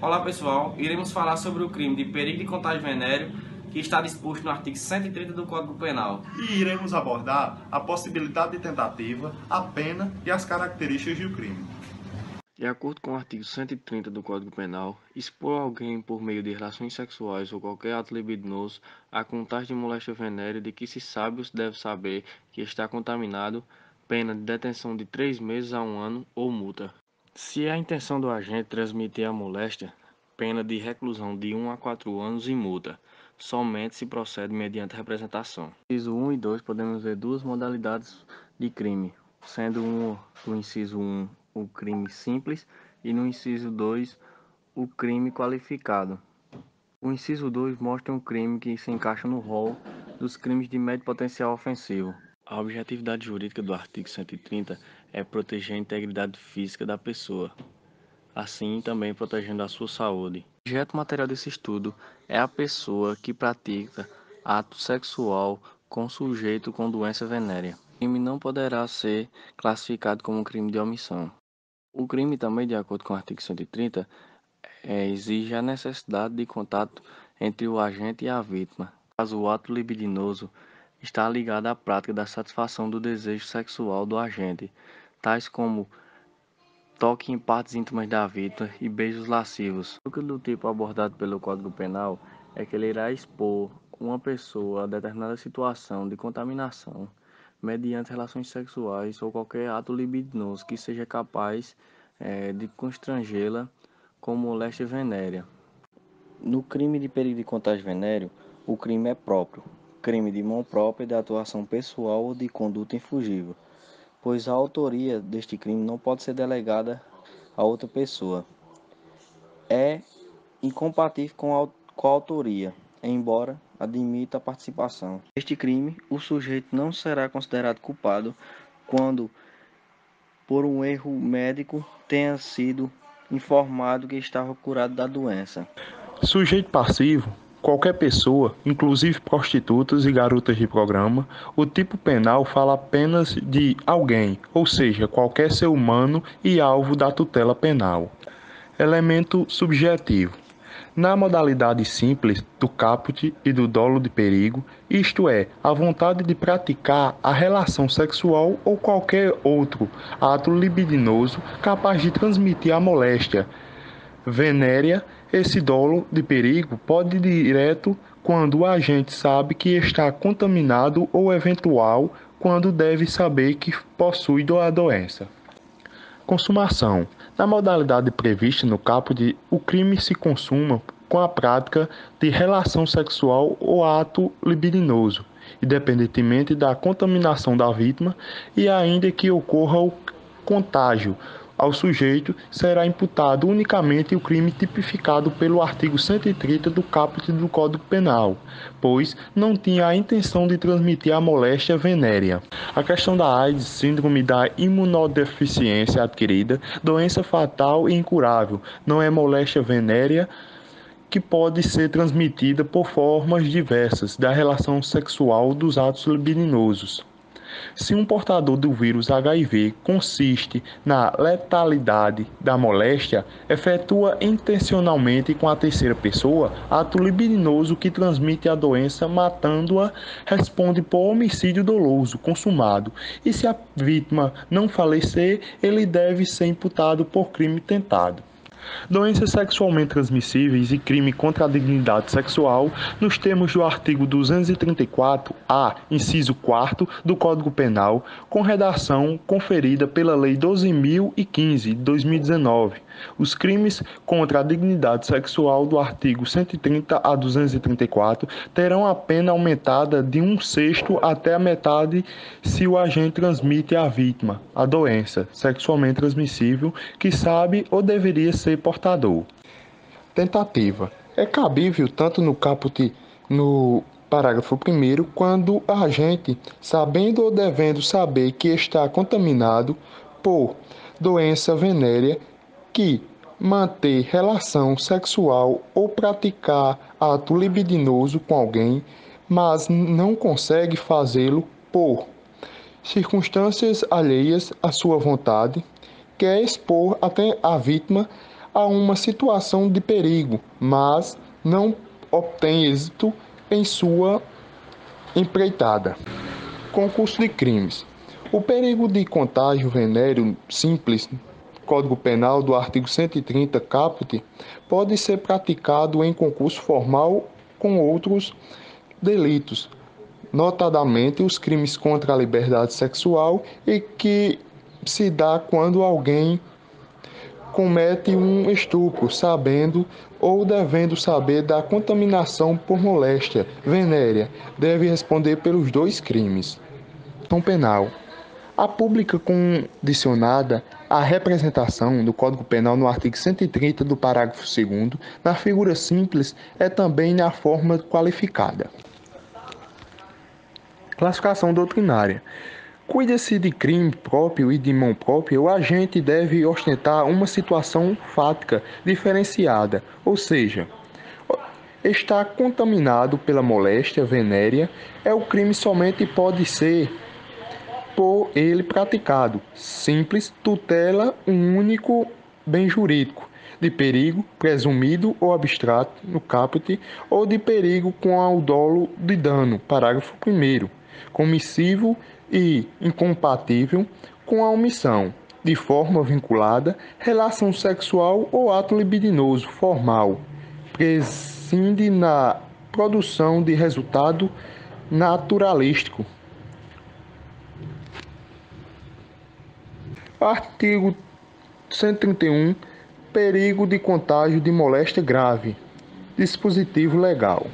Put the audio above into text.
Olá pessoal, iremos falar sobre o crime de perigo de contágio venéreo que está disposto no artigo 130 do Código Penal. E iremos abordar a possibilidade de tentativa, a pena e as características do crime. De acordo com o artigo 130 do Código Penal, expor alguém por meio de relações sexuais ou qualquer ato libidinoso a contágio de moléstia venérea de que se sabe ou se deve saber que está contaminado, pena de detenção de 3 meses a 1 ano ou multa. Se a intenção do agente transmitir a moléstia, pena de reclusão de 1 a 4 anos e multa, somente se procede mediante representação. No inciso 1 e 2 podemos ver duas modalidades de crime, sendo no inciso 1 o crime simples e no inciso 2 o crime qualificado. O inciso 2 mostra um crime que se encaixa no rol dos crimes de médio potencial ofensivo. A objetividade jurídica do artigo 130 é proteger a integridade física da pessoa, assim também protegendo a sua saúde. O objeto material desse estudo é a pessoa que pratica ato sexual com sujeito com doença venérea. O crime não poderá ser classificado como um crime de omissão. O crime também, de acordo com o artigo 130, exige a necessidade de contato entre o agente e a vítima, caso o ato libidinoso está ligado à prática da satisfação do desejo sexual do agente, tais como toque em partes íntimas da vítima e beijos lascivos. O do tipo abordado pelo Código Penal é que ele irá expor uma pessoa a determinada situação de contaminação mediante relações sexuais ou qualquer ato libidinoso que seja capaz de constrangê-la com moléstia venérea. No crime de perigo de contágio venéreo, o crime é próprio, crime de mão própria de atuação pessoal ou de conduta infugível, pois a autoria deste crime não pode ser delegada a outra pessoa. É incompatível com a autoria, embora admita a participação. Neste crime, o sujeito não será considerado culpado quando, por um erro médico, tenha sido informado que estava curado da doença. Sujeito passivo: qualquer pessoa, inclusive prostitutas e garotas de programa. O tipo penal fala apenas de alguém, ou seja, qualquer ser humano e alvo da tutela penal. Elemento subjetivo: na modalidade simples do caput e do dolo de perigo, isto é, a vontade de praticar a relação sexual ou qualquer outro ato libidinoso capaz de transmitir a moléstia venérea. Esse dolo de perigo pode ir direto quando o agente sabe que está contaminado ou eventual quando deve saber que possui a doença. Consumação: na modalidade prevista no caput, o crime se consuma com a prática de relação sexual ou ato libidinoso, independentemente da contaminação da vítima, e ainda que ocorra o contágio ao sujeito, será imputado unicamente o crime tipificado pelo artigo 130 do caput do Código Penal, pois não tinha a intenção de transmitir a moléstia venérea. A questão da AIDS, síndrome da imunodeficiência adquirida, doença fatal e incurável, não é moléstia venérea que pode ser transmitida por formas diversas da relação sexual dos atos libidinosos. Se um portador do vírus HIV consiste na letalidade da moléstia, efetua intencionalmente com a terceira pessoa ato libidinoso que transmite a doença matando-a, responde por homicídio doloso consumado, e se a vítima não falecer, ele deve ser imputado por crime tentado. Doenças sexualmente transmissíveis e crime contra a dignidade sexual, nos termos do artigo 234-A, inciso 4º do Código Penal, com redação conferida pela Lei 12.015, de 2019. Os crimes contra a dignidade sexual do artigo 130 a 234 terão a pena aumentada de 1/6 até a metade se o agente transmite à vítima a doença sexualmente transmissível que sabe ou deveria ser portador. Tentativa: é cabível tanto no caput no parágrafo 1º, quando o agente, sabendo ou devendo saber que está contaminado por doença venérea, que manter relação sexual ou praticar ato libidinoso com alguém, mas não consegue fazê-lo por circunstâncias alheias à sua vontade, quer expor até a vítima a uma situação de perigo, mas não obtém êxito em sua empreitada. Concurso de crimes. O perigo de contágio venéreo simples, Código Penal do artigo 130, caput, pode ser praticado em concurso formal com outros delitos, notadamente os crimes contra a liberdade sexual, e que se dá quando alguém comete um estupro, sabendo ou devendo saber da contaminação por moléstia venérea, deve responder pelos dois crimes. Ação penal. A pública condicionada à representação do Código Penal no artigo 130 do parágrafo 2º, na figura simples, é também na forma qualificada. Classificação doutrinária. Cuida-se de crime próprio e de mão própria, o agente deve ostentar uma situação fática diferenciada, ou seja, está contaminado pela moléstia venérea, o crime somente pode ser por ele praticado, simples, tutela um único bem jurídico, de perigo presumido ou abstrato, no caput, ou de perigo com o dolo de dano, parágrafo 1º, comissivo e incompatível com a omissão, de forma vinculada, relação sexual ou ato libidinoso formal, prescinde na produção de resultado naturalístico. Artigo 131. Perigo de contágio de moléstia grave. Dispositivo legal.